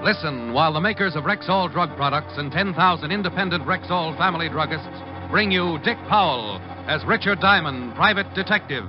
Listen while the makers of Rexall drug products and 10,000 independent Rexall family druggists bring you Dick Powell as Richard Diamond, private detective.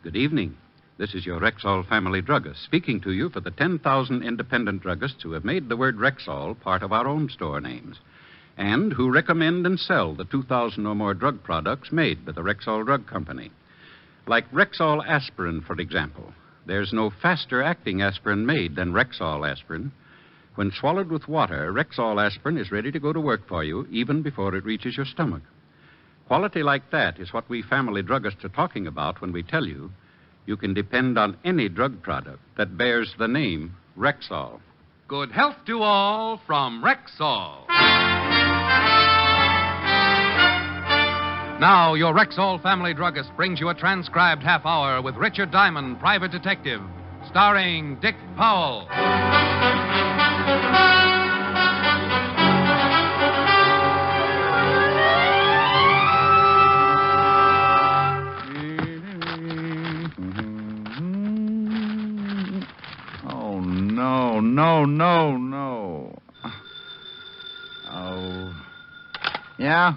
Good evening. This is your Rexall family druggist speaking to you for the 10,000 independent druggists who have made the word Rexall part of our own store names and who recommend and sell the 2,000 or more drug products made by the Rexall Drug Company. Like Rexall aspirin, for example. There's no faster acting aspirin made than Rexall aspirin. When swallowed with water, Rexall aspirin is ready to go to work for you even before it reaches your stomach. Quality like that is what we family druggists are talking about when we tell you can depend on any drug product that bears the name Rexall. Good health to all from Rexall. Now, your Rexall family druggist brings you a transcribed half hour with Richard Diamond, private detective, starring Dick Powell. No. Oh. Yeah?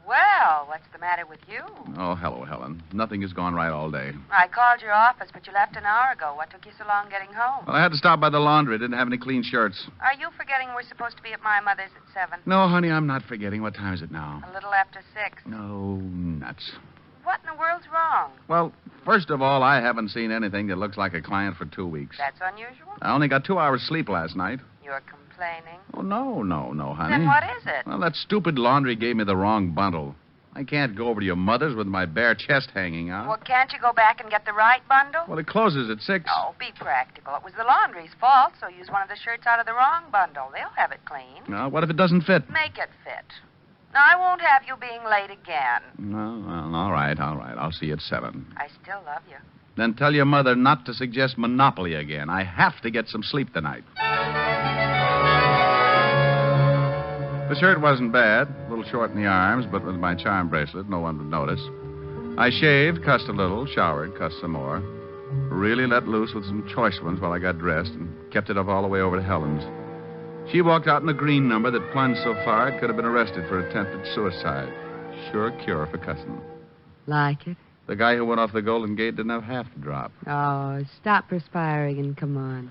Well, what's the matter with you? Oh, hello, Helen. Nothing has gone right all day. I called your office, but you left an hour ago. What took you so long getting home? Well, I had to stop by the laundry. Didn't have any clean shirts. Are you forgetting we're supposed to be at my mother's at 7? No, honey, I'm not forgetting. What time is it now? A little after 6. No, nuts. What in the world's wrong? Well, first of all, I haven't seen anything that looks like a client for 2 weeks. That's unusual. I only got 2 hours sleep last night. You're complaining? Oh, no, honey. Then what is it? Well, that stupid laundry gave me the wrong bundle. I can't go over to your mother's with my bare chest hanging out. Well, can't you go back and get the right bundle? Well, it closes at 6. Oh, be practical. It was the laundry's fault, so use one of the shirts out of the wrong bundle. They'll have it clean. Now, what if it doesn't fit? Make it fit. Now, I won't have you being late again. No, well, all right. I'll see you at 7. I still love you. Then tell your mother not to suggest Monopoly again. I have to get some sleep tonight. The shirt wasn't bad. A little short in the arms, but with my charm bracelet, no one would notice. I shaved, cussed a little, showered, cussed some more. Really let loose with some choice ones while I got dressed and kept it up all the way over to Helen's. She walked out in a green number that plunged so far it could have been arrested for attempted suicide. Sure cure for cussing. Like it? The guy who went off the Golden Gate didn't have half the drop. Oh, stop perspiring and come on.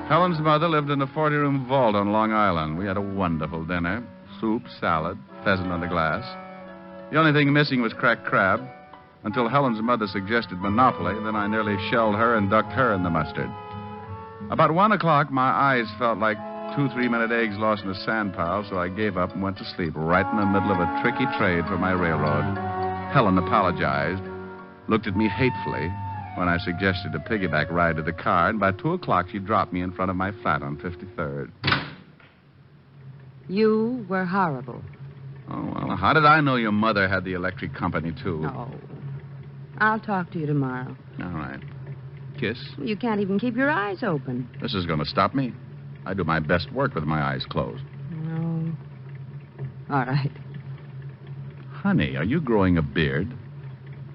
Helen's mother lived in a 40-room vault on Long Island. We had a wonderful dinner. Soup, salad, pheasant on the glass. The only thing missing was cracked crab. Until Helen's mother suggested Monopoly, then I nearly shelled her and ducked her in the mustard. About 1 o'clock, my eyes felt like 2 3-minute eggs lost in a sand pile, so I gave up and went to sleep right in the middle of a tricky trade for my railroad. Helen apologized, looked at me hatefully when I suggested a piggyback ride to the car, and by 2 o'clock she dropped me in front of my flat on 53rd. You were horrible. Oh, well, how did I know your mother had the electric company, too? No. I'll talk to you tomorrow. All right. Kiss? You can't even keep your eyes open. This is going to stop me. I do my best work with my eyes closed. No. All right. Honey, are you growing a beard?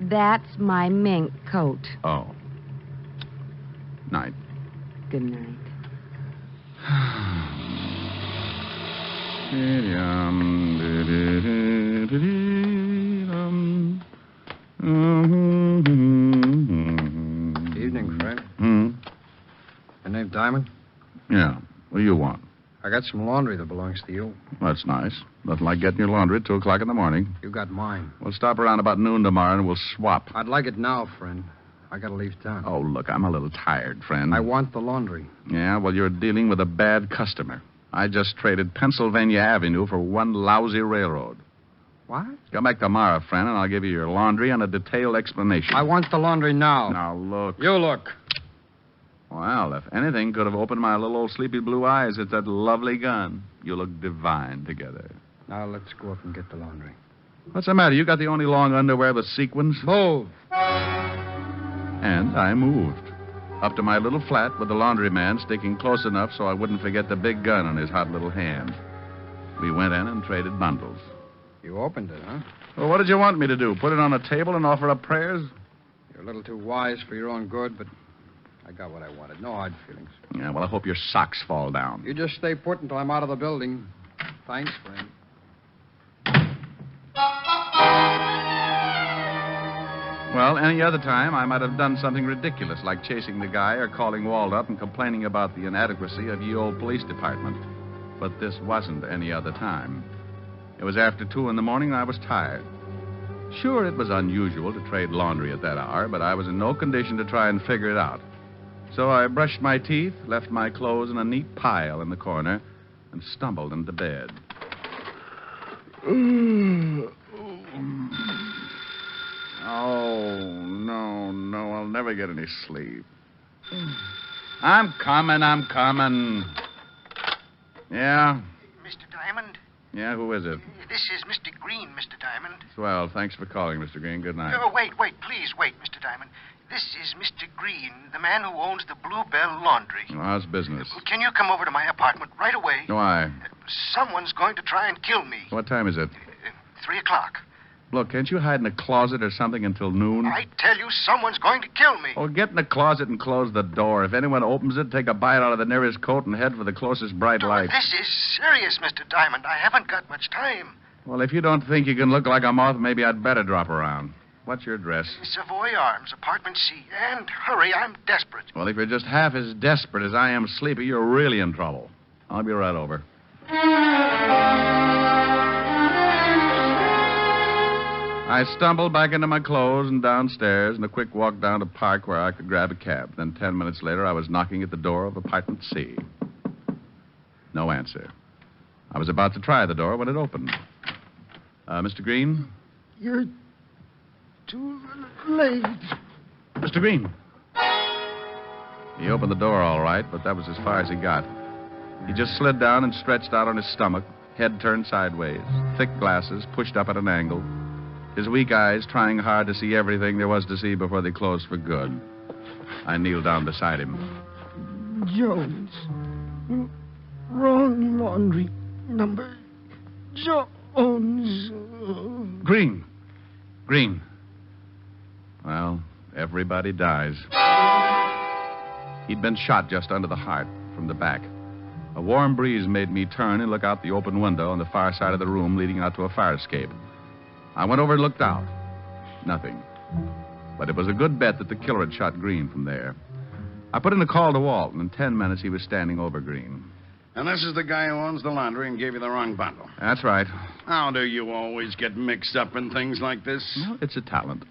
That's my mink coat. Oh. Night. Good night. Evening, Fred. Your name Diamond? Yeah. What do you want? I got some laundry that belongs to you. That's nice. Nothing like getting your laundry at 2 o'clock in the morning. You got mine. We'll stop around about noon tomorrow and we'll swap. I'd like it now, friend. I gotta leave town. Oh, look, I'm a little tired, friend. I want the laundry. Yeah, well, you're dealing with a bad customer. I just traded Pennsylvania Avenue for one lousy railroad. What? Come back tomorrow, friend, and I'll give you your laundry and a detailed explanation. I want the laundry now. Now, look. You look. Well, if anything could have opened my little old sleepy blue eyes, it's that lovely gun. You look divine together. Now let's go up and get the laundry. What's the matter? You got the only long underwear with sequins? Move! And I moved. Up to my little flat with the laundryman sticking close enough so I wouldn't forget the big gun in his hot little hand. We went in and traded bundles. You opened it, huh? Well, what did you want me to do? Put it on a table and offer up prayers? You're a little too wise for your own good, but I got what I wanted. No hard feelings. Yeah, well, I hope your socks fall down. You just stay put until I'm out of the building. Thanks, friend. Well, any other time, I might have done something ridiculous, like chasing the guy or calling Walt up and complaining about the inadequacy of ye old police department. But this wasn't any other time. It was after 2 in the morning, and I was tired. Sure, it was unusual to trade laundry at that hour, but I was in no condition to try and figure it out. So I brushed my teeth, left my clothes in a neat pile in the corner, and stumbled into bed. Oh, no, I'll never get any sleep. I'm coming. Yeah? Mr. Diamond? Yeah, who is it? This is Mr. Green, Mr. Diamond. Swell, thanks for calling, Mr. Green. Good night. Oh, wait, please wait, Mr. Diamond. This is Mr. Green, the man who owns the Bluebell Laundry. Well, how's business? Can you come over to my apartment right away? Why? Someone's going to try and kill me. What time is it? 3 o'clock. Look, can't you hide in a closet or something until noon? I tell you, someone's going to kill me. Oh, get in the closet and close the door. If anyone opens it, take a bite out of the nearest coat and head for the closest bright light. This is serious, Mr. Diamond. I haven't got much time. Well, if you don't think you can look like a moth, maybe I'd better drop around. What's your address? Savoy Arms, apartment C. And hurry, I'm desperate. Well, if you're just half as desperate as I am sleepy, you're really in trouble. I'll be right over. I stumbled back into my clothes and downstairs and a quick walk down to the park where I could grab a cab. Then 10 minutes later, I was knocking at the door of apartment C. No answer. I was about to try the door when it opened. Mr. Green? You're too late. Mr. Green. He opened the door all right, but that was as far as he got. He just slid down and stretched out on his stomach, head turned sideways, thick glasses pushed up at an angle, his weak eyes trying hard to see everything there was to see before they closed for good. I kneeled down beside him. Jones. Wrong laundry number. Jones. Green. Well, everybody dies. He'd been shot just under the heart from the back. A warm breeze made me turn and look out the open window on the far side of the room leading out to a fire escape. I went over and looked out. Nothing. But it was a good bet that the killer had shot Green from there. I put in a call to Walt, and in 10 minutes he was standing over Green. And this is the guy who owns the laundry and gave you the wrong bundle. That's right. How do you always get mixed up in things like this? Well, it's a talent.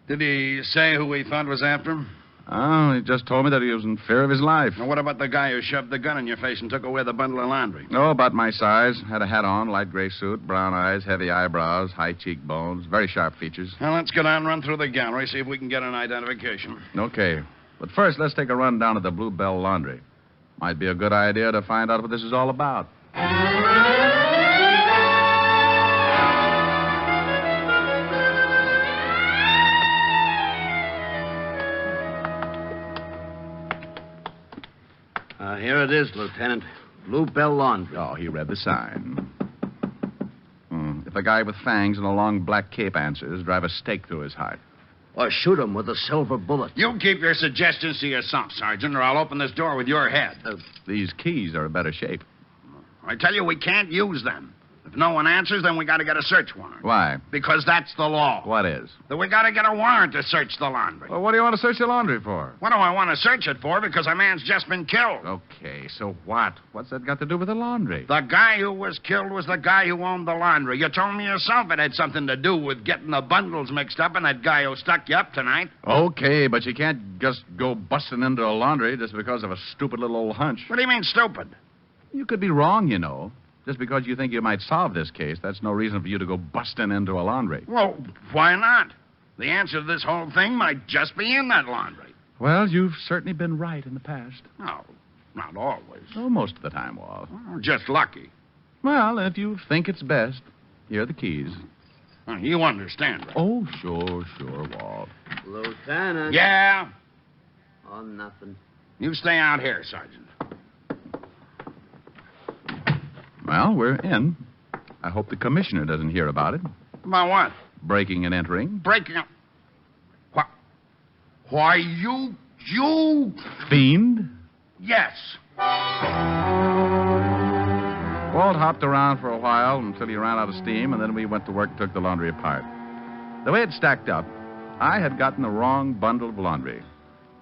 Did he say who he thought was after him? Oh, he just told me that he was in fear of his life. Now, what about the guy who shoved the gun in your face and took away the bundle of laundry? Oh, about my size. Had a hat on, light gray suit, brown eyes, heavy eyebrows, high cheekbones, very sharp features. Now, let's go down and run through the gallery, see if we can get an identification. Okay. But first, let's take a run down to the Bluebell Laundry. Might be a good idea to find out what this is all about. Here it is, Lieutenant. Bluebell Laundry. Oh, he read the sign. If a guy with fangs and a long black cape answers, drive a stake through his heart. Or shoot him with a silver bullet. You keep your suggestions to yourself, Sergeant, or I'll open this door with your head. These keys are in better shape. I tell you, we can't use them. If no one answers, then we got to get a search warrant. Why? Because that's the law. What is? That we got to get a warrant to search the laundry. Well, what do you want to search the laundry for? What do I want to search it for? Because a man's just been killed. Okay, so what? What's that got to do with the laundry? The guy who was killed was the guy who owned the laundry. You told me yourself it had something to do with getting the bundles mixed up and that guy who stuck you up tonight. Okay, but you can't just go busting into a laundry just because of a stupid little old hunch. What do you mean, stupid? You could be wrong, you know. Just because you think you might solve this case, that's no reason for you to go busting into a laundry. Well, why not? The answer to this whole thing might just be in that laundry. Well, you've certainly been right in the past. No, not always. Oh, most of the time, Walt. Oh, just lucky. Well, if you think it's best, here are the keys. You understand, right? Oh, sure, Walt. Lieutenant. Yeah? Oh, nothing. You stay out here, Sergeant. Well, we're in. I hope the commissioner doesn't hear about it. About what? Breaking and entering. Breaking up. What? Why, you... Fiend? Yes. Walt hopped around for a while until he ran out of steam, and then we went to work and took the laundry apart. The way it stacked up, I had gotten the wrong bundle of laundry.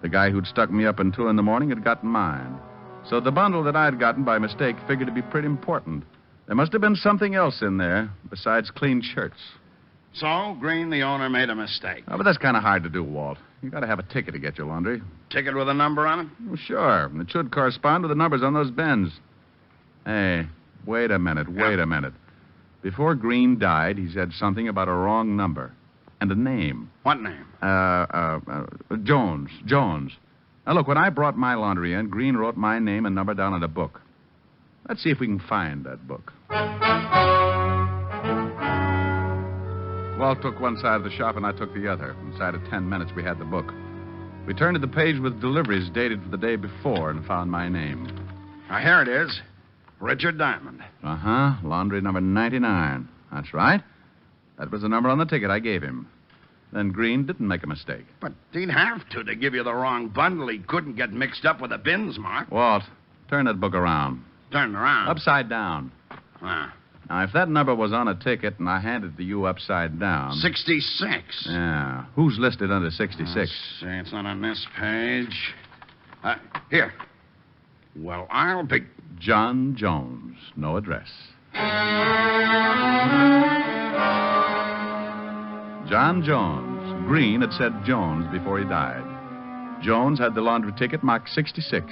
The guy who'd stuck me up in 2 a.m. had gotten mine. So the bundle that I'd gotten by mistake figured to be pretty important. There must have been something else in there besides clean shirts. So, Green, the owner, made a mistake. Oh, but that's kind of hard to do, Walt. You got to have a ticket to get your laundry. Ticket with a number on it? Well, sure. And it should correspond with the numbers on those bins. Hey, wait a minute. Before Green died, he said something about a wrong number and a name. What name? Jones. Now, look, when I brought my laundry in, Green wrote my name and number down in a book. Let's see if we can find that book. Walt took one side of the shop and I took the other. Inside of 10 minutes, we had the book. We turned to the page with deliveries dated for the day before and found my name. Now, here it is. Richard Diamond. Uh-huh. Laundry number 99. That's right. That was the number on the ticket I gave him. Then Green didn't make a mistake. But he'd have to give you the wrong bundle. He couldn't get mixed up with the bins, Mark. Walt, turn that book around. Turn around. Upside down. Ah. Now, if that number was on a ticket and I handed it to you upside down... 66. Yeah. Who's listed under 66? Let's see, it's not on this page. Here. Well, I'll be... John Jones. No address. John Jones. Green had said Jones before he died. Jones had the laundry ticket marked 66.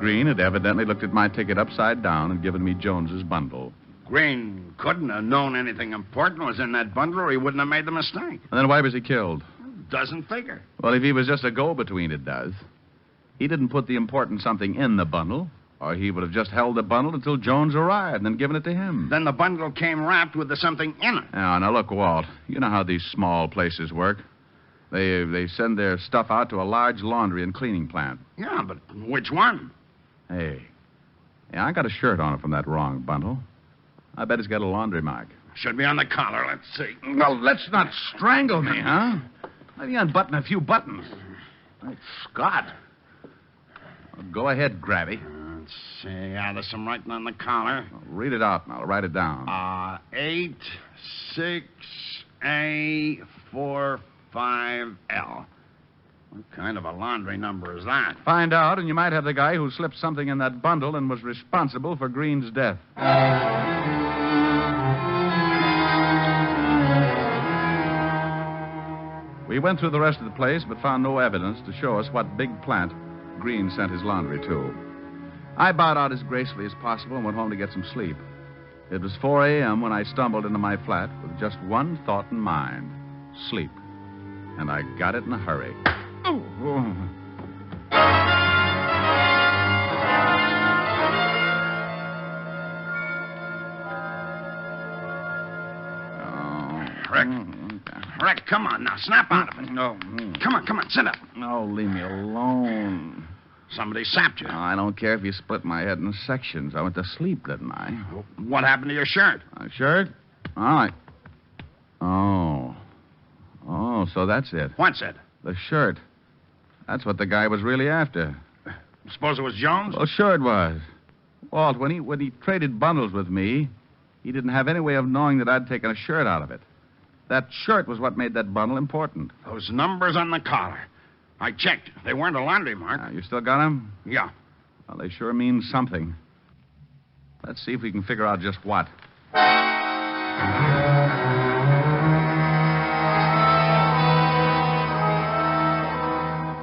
Green had evidently looked at my ticket upside down and given me Jones's bundle. Green couldn't have known anything important was in that bundle or he wouldn't have made the mistake. And then why was he killed? Doesn't figure. Well, if he was just a go-between, it does. He didn't put the important something in the bundle, or he would have just held the bundle until Jones arrived and then given it to him. Then the bundle came wrapped with the something in it. Now, look, Walt, you know how these small places work. They send their stuff out to a large laundry and cleaning plant. Yeah, but which one? Hey, I got a shirt on it from that wrong bundle. I bet it's got a laundry mark. Should be on the collar. Let's see. No, let's not strangle me, huh? Let me unbutton a few buttons. Great Scott. Well, go ahead, Grabby. Let's see. Yeah, there's some writing on the collar. Well, read it out and I'll write it down. 86A45L. What kind of a laundry number is that? Find out, and you might have the guy who slipped something in that bundle and was responsible for Green's death. We went through the rest of the place, but found no evidence to show us what big plant Green sent his laundry to. I bowed out as gracefully as possible and went home to get some sleep. It was 4 a.m. when I stumbled into my flat with just one thought in mind: sleep. And I got it in a hurry. Rick, come on now. Snap out of it. No. Come on. Sit up. No, leave me alone. Somebody sapped you. I don't care if you split my head in sections. I went to sleep, didn't I? What happened to your shirt? My shirt? All right. Oh, so that's it. What's it? The shirt. That's what the guy was really after. Suppose it was Jones? Well, sure it was. Walt, when he traded bundles with me, he didn't have any way of knowing that I'd taken a shirt out of it. That shirt was what made that bundle important. Those numbers on the collar. I checked. They weren't a laundry mark. You still got them? Yeah. Well, they sure mean something. Let's see if we can figure out just what.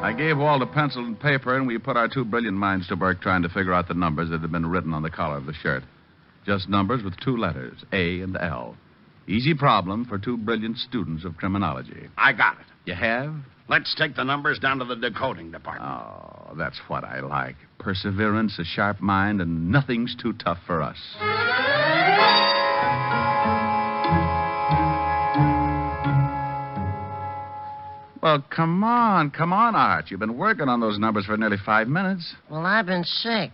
I gave Walt a pencil and paper, and we put our two brilliant minds to work trying to figure out the numbers that had been written on the collar of the shirt. Just numbers with 2 letters, A and L. Easy problem for 2 brilliant students of criminology. I got it. You have? Let's take the numbers down to the decoding department. Oh, that's what I like. Perseverance, a sharp mind, and nothing's too tough for us. Well, come on, Art. You've been working on those numbers for nearly 5 minutes. Well, I've been sick.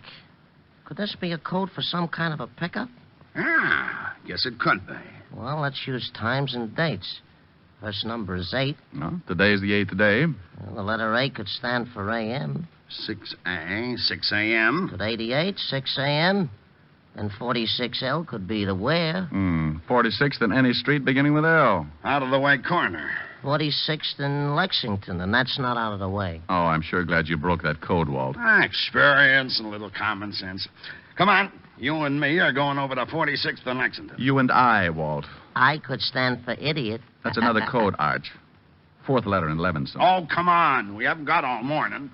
Could this be a code for some kind of a pickup? Guess it could be. Well, let's use times and dates. First number is 8. No, today's the 8th day. Well, the letter A could stand for A.M. 6A, 6 a.m. Could 88, 6 A.M. And 46L could be the where. 46th in any street beginning with L. Out of the way corner. 46th in Lexington, and that's not out of the way. Oh, I'm sure glad you broke that code, Walt. Experience and a little common sense. Come on. You and me are going over to 46th and Lexington. You and I, Walt. I could stand for idiot. That's another code, Arch. 4th letter in Levinson. Oh, come on. We haven't got all morning.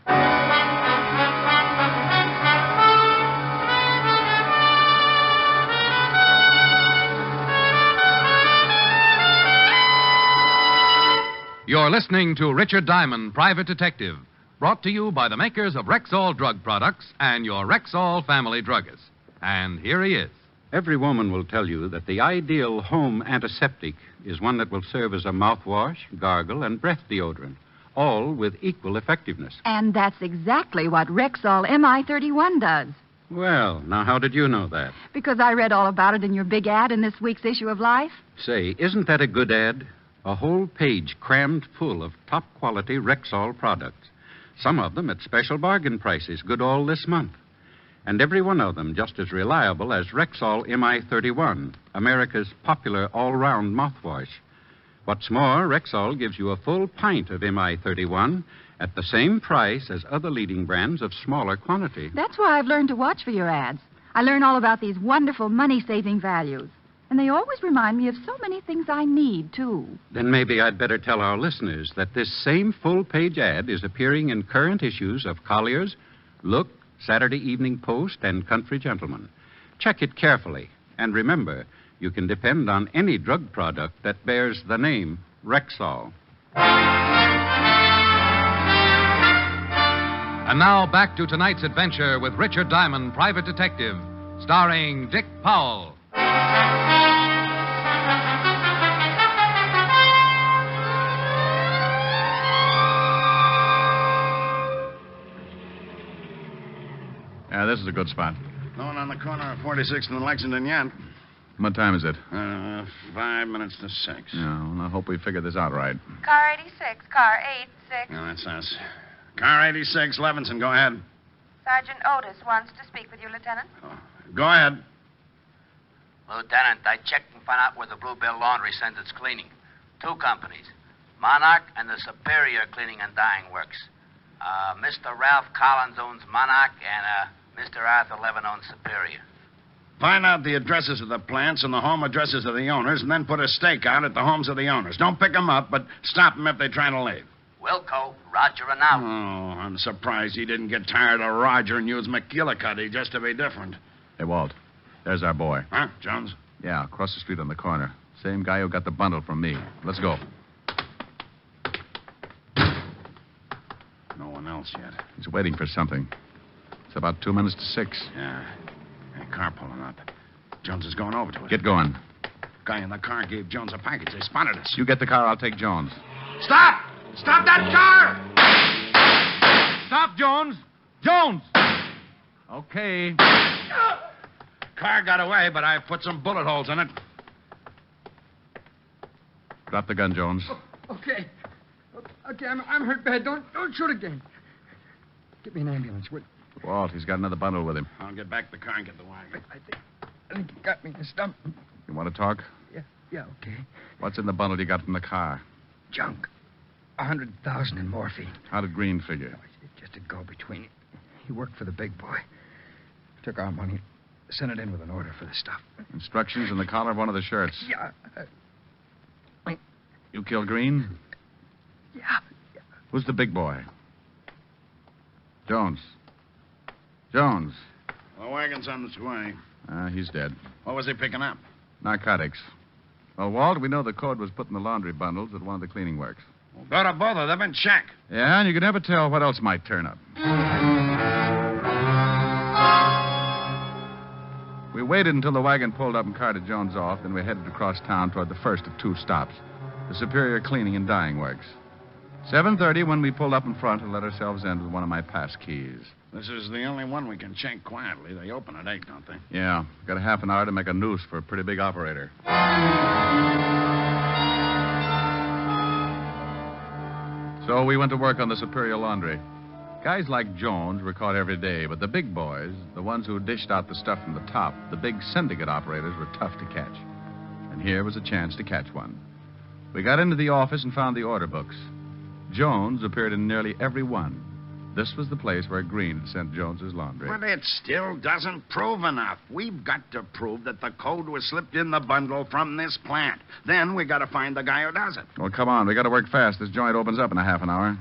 You're listening to Richard Diamond, Private Detective, brought to you by the makers of Rexall Drug Products and your Rexall family druggist. And here he is. Every woman will tell you that the ideal home antiseptic is one that will serve as a mouthwash, gargle, and breath deodorant, all with equal effectiveness. And that's exactly what Rexall MI31 does. Well, now how did you know that? Because I read all about it in your big ad in this week's issue of Life. Say, isn't that a good ad? A whole page crammed full of top-quality Rexall products. Some of them at special bargain prices, good all this month. And every one of them just as reliable as Rexall MI31, America's popular all-round mouthwash. What's more, Rexall gives you a full pint of MI31 at the same price as other leading brands of smaller quantity. That's why I've learned to watch for your ads. I learn all about these wonderful money-saving values. And they always remind me of so many things I need, too. Then maybe I'd better tell our listeners that this same full-page ad is appearing in current issues of Collier's, Look, Saturday Evening Post, and Country Gentleman. Check it carefully. And remember, you can depend on any drug product that bears the name Rexall. And now back to tonight's adventure with Richard Diamond, Private Detective, starring Dick Powell. Yeah, this is a good spot. No one on the corner of 46th and Lexington yet. What time is it? 5 minutes to 6. Yeah, well, I hope we figured this out right. Car 86, car 86. Yeah, that's us. Car 86, Levinson, go ahead. Sergeant Otis wants to speak with you, Lieutenant. Go ahead. Lieutenant, I checked and found out where the Bluebell Laundry sends its cleaning. 2 companies, Monarch and the Superior Cleaning and Dyeing Works. Mr. Ralph Collins owns Monarch, and Mr. Arthur Levin owns Superior. Find out the addresses of the plants and the home addresses of the owners, and then put a stake out at the homes of the owners. Don't pick them up, but stop them if they try to leave. Wilco, Roger, and out. Oh, I'm surprised he didn't get tired of Roger and use McGillicuddy just to be different. Hey, Walt, there's our boy. Huh, Jones? Yeah, across the street on the corner. Same guy who got the bundle from me. Let's go. No one else yet. He's waiting for something. It's about 2 minutes to 6. Yeah. Car pulling up. Jones is going over to it. Get going. Guy in the car gave Jones a package. They spotted us. You get the car, I'll take Jones. Stop! Stop that car! Stop, Jones! Jones! Okay. Car got away, but I put some bullet holes in it. Drop the gun, Jones. Okay. Okay, I'm hurt bad. Don't shoot again. Get me an ambulance, would you? Walt, he's got another bundle with him. I'll get back to the car and get the wagon. I think he got me in the stomach. You want to talk? Yeah, okay. What's in the bundle you got from the car? Junk. 100,000 in morphine. How did Green figure? It's just a go-between. He worked for the big boy. Took our money, sent it in with an order for the stuff. Instructions in the collar of one of the shirts. Yeah. You killed Green? Yeah. Who's the big boy? Jones. Jones. The wagon's on its way. He's dead. What was he picking up? Narcotics. Well, Walt, we know the code was put in the laundry bundles at one of the cleaning works. Go to both of them and check. Yeah, and you can never tell what else might turn up. We waited until the wagon pulled up and carted Jones off, then we headed across town toward the first of two stops, the Superior Cleaning and Dyeing Works. 7:30 when we pulled up in front and let ourselves in with one of my pass keys. This is the only one we can check quietly. They open at 8, don't they? Yeah, got a half an hour to make a noose for a pretty big operator. So we went to work on the Superior Laundry. Guys like Jones were caught every day, but the big boys, the ones who dished out the stuff from the top, the big syndicate operators, were tough to catch. And here was a chance to catch one. We got into the office and found the order books. Jones appeared in nearly every one. This was the place where Green had sent Jones's laundry. But it still doesn't prove enough. We've got to prove that the code was slipped in the bundle from this plant. Then we got to find the guy who does it. Well, come on. We got to work fast. This joint opens up in a half an hour.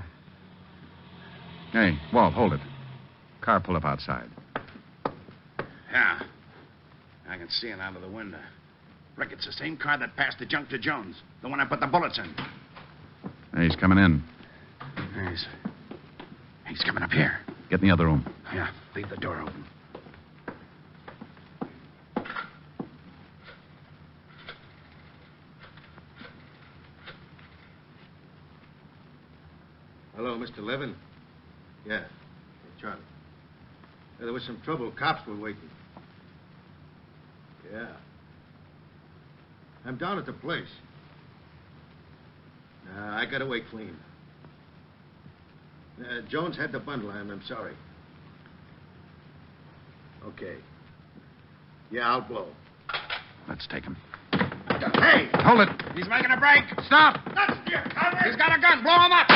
Hey, Walt, hold it. Car pull up outside. Yeah. I can see it out of the window. Rick, it's the same car that passed the junk to Jones. The one I put the bullets in. Hey, he's coming in. He's coming up here. Get in the other room. Yeah, leave the door open. Hello, Mr. Levin? Yeah, Charlie. There was some trouble. Cops were waiting. Yeah. I'm down at the place. I got away clean. Jones had the bundle. I'm sorry. Okay. Yeah, I'll blow. Let's take him. Hey! Hold it. He's making a break. Stop! That's you, Conrad. He's got a gun. Blow him up.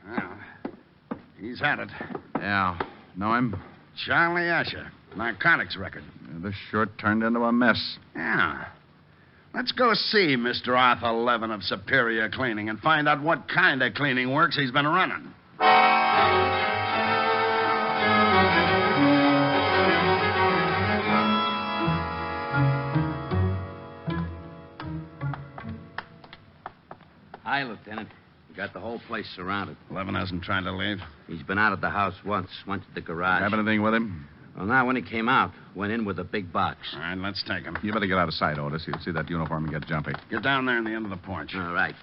Well, he's had it. Yeah. Know him? Charlie Asher. Narcotics record. Yeah, this sure turned into a mess. Yeah. Let's go see Mr. Arthur Levin of Superior Cleaning and find out what kind of cleaning works he's been running. Hi, Lieutenant. We got the whole place surrounded. Levin hasn't tried to leave. He's been out of the house once, went to the garage. Have anything with him? Well, now, when he came out, went in with a big box. All right, let's take him. You better get out of sight, Otis. You'll see that uniform and get jumpy. Get down there in the end of the porch. All right.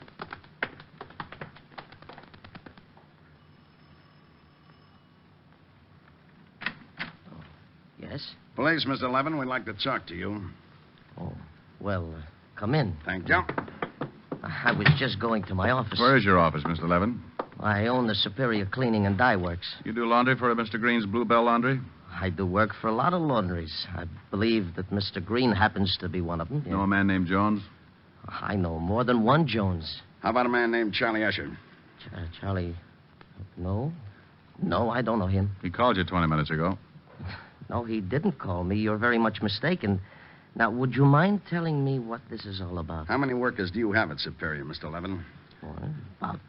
Yes? Police, Mr. Levin, we'd like to talk to you. Oh, well, come in. Thank you. I was just going to my office. Where is your office, Mr. Levin? I own the Superior Cleaning and Dye Works. You do laundry for Mr. Green's Bluebell Laundry? I do work for a lot of laundries. I believe that Mr. Green happens to be one of them. Know a man named Jones? I know more than one Jones. How about a man named Charlie Asher? Charlie... No. No, I don't know him. He called you 20 minutes ago. No, he didn't call me. You're very much mistaken. Now, would you mind telling me what this is all about? How many workers do you have at Superior, Mr. Levin? Well, about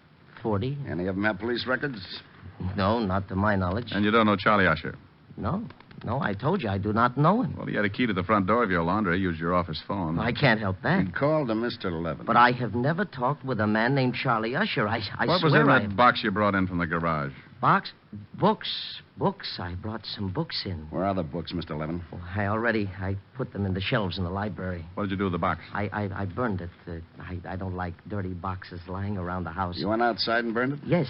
40. Any of them have police records? No, not to my knowledge. And you don't know Charlie Asher? No, I told you I do not know him. Well, he had a key to the front door of your laundry. Used your office phone. I can't help that. He called to Mr. Levin. But I have never talked with a man named Charlie Usher. I what swear was in I... that box you brought in from the garage? Box? Books. I brought some books in. Where are the books, Mr. Levin? Well, I put them in the shelves in the library. What did you do with the box? I burned it. I don't like dirty boxes lying around the house. You went outside and burned it? Yes,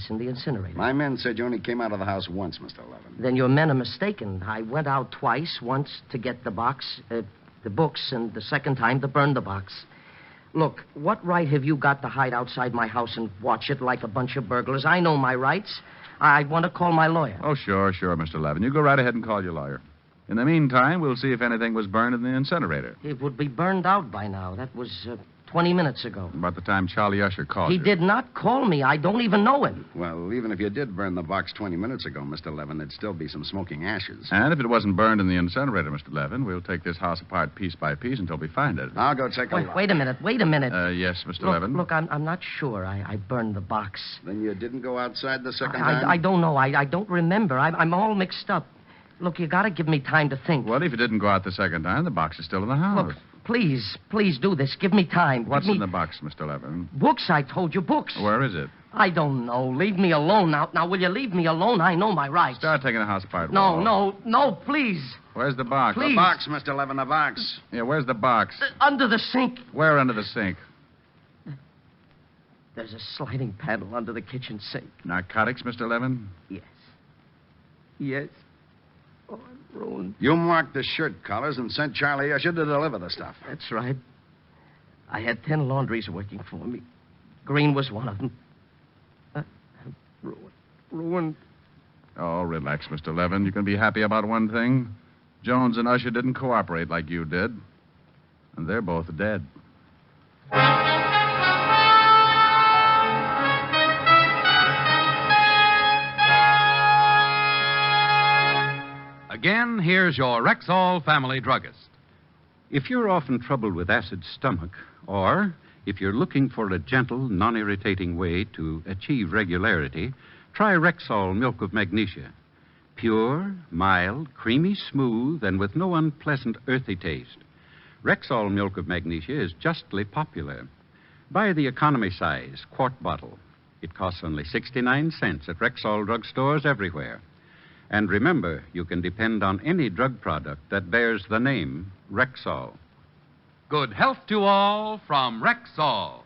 in the incinerator. My men said you only came out of the house once, Mr. Levin. Then your men are mistaken. I went out twice, once to get the box, the books, and the second time to burn the box. Look, what right have you got to hide outside my house and watch it like a bunch of burglars? I know my rights. I want to call my lawyer. Oh, sure, Mr. Levin. You go right ahead and call your lawyer. In the meantime, we'll see if anything was burned in the incinerator. It would be burned out by now. That was 20 minutes ago. About the time Charlie Usher called you. He did not call me. I don't even know him. Well, even if you did burn the box 20 minutes ago, Mr. Levin, there'd still be some smoking ashes. And if it wasn't burned in the incinerator, Mr. Levin, we'll take this house apart piece by piece until we find it. I'll go take a look. Wait a minute. Yes, Mr. Levin. Look, I'm not sure. I burned the box. Then you didn't go outside the second time? I don't know. I don't remember. I'm all mixed up. Look, you got to give me time to think. Well, if you didn't go out the second time, the box is still in the house. Please do this. Give me time. What's in the box, Mr. Levin? Books, I told you, books. Where is it? I don't know. Leave me alone now. Now, will you leave me alone? I know my rights. Start taking the house apart. No, please. Where's the box? Please. The box, Mr. Levin, the box. Yeah, where's the box? Under the sink. Where under the sink? There's a sliding panel under the kitchen sink. Narcotics, Mr. Levin? Yes. Oh, I'm ruined. You marked the shirt collars and sent Charlie Asher to deliver the stuff. That's right. I had 10 laundries working for me. Green was one of them. Ruined. Oh, relax, Mr. Levin. You can be happy about one thing. Jones and Usher didn't cooperate like you did. And they're both dead. Again, here's your Rexall family druggist. If you're often troubled with acid stomach, or if you're looking for a gentle, non-irritating way to achieve regularity, try Rexall milk of magnesia. Pure, mild, creamy smooth, and with no unpleasant earthy taste. Rexall milk of magnesia is justly popular. Buy the economy size, quart bottle. It costs only 69 cents at Rexall drugstores everywhere. And remember, you can depend on any drug product that bears the name Rexall. Good health to all from Rexall.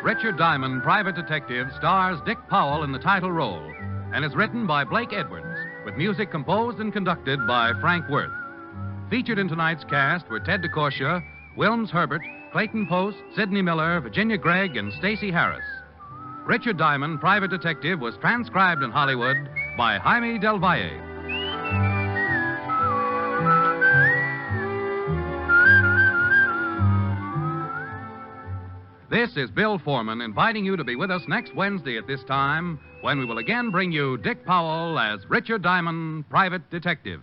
Richard Diamond, Private Detective, stars Dick Powell in the title role and is written by Blake Edwards, with music composed and conducted by Frank Worth. Featured in tonight's cast were Ted DeCorsia, Wilms Herbert, Clayton Post, Sidney Miller, Virginia Gregg, and Stacey Harris. Richard Diamond, Private Detective, was transcribed in Hollywood by Jaime Del Valle. This is Bill Foreman inviting you to be with us next Wednesday at this time when we will again bring you Dick Powell as Richard Diamond, Private Detective.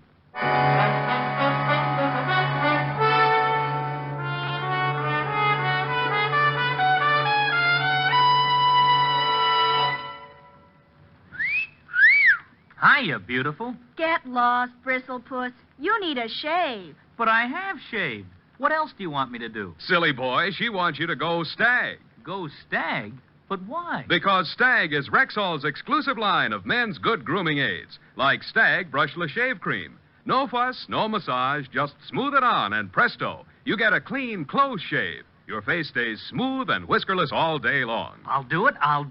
Hiya, beautiful. Get lost, Bristlepuss. You need a shave. But I have shaved. What else do you want me to do? Silly boy, she wants you to go Stag. Go Stag? But why? Because Stag is Rexall's exclusive line of men's good grooming aids, like Stag Brushless Shave Cream. No fuss, no massage, just smooth it on, and presto, you get a clean, close shave. Your face stays smooth and whiskerless all day long. I'll do it. I'll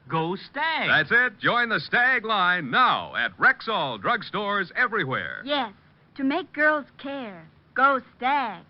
go Stag. That's it. Join the Stag line now at Rexall drugstores everywhere. Yes, to make girls care. Go Stag.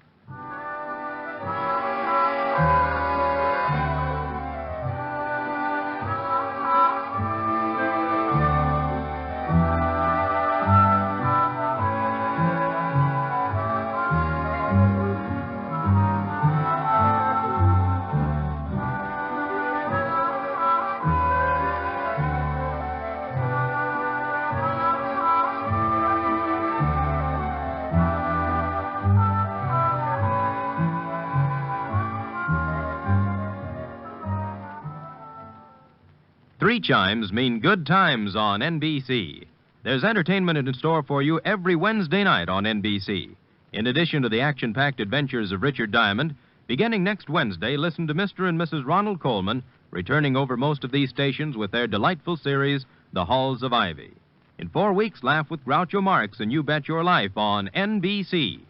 Three chimes mean good times on NBC. There's entertainment in store for you every Wednesday night on NBC. In addition to the action-packed adventures of Richard Diamond, beginning next Wednesday, listen to Mr. and Mrs. Ronald Coleman, returning over most of these stations with their delightful series, The Halls of Ivy. In 4 weeks, laugh with Groucho Marx and You Bet Your Life on NBC.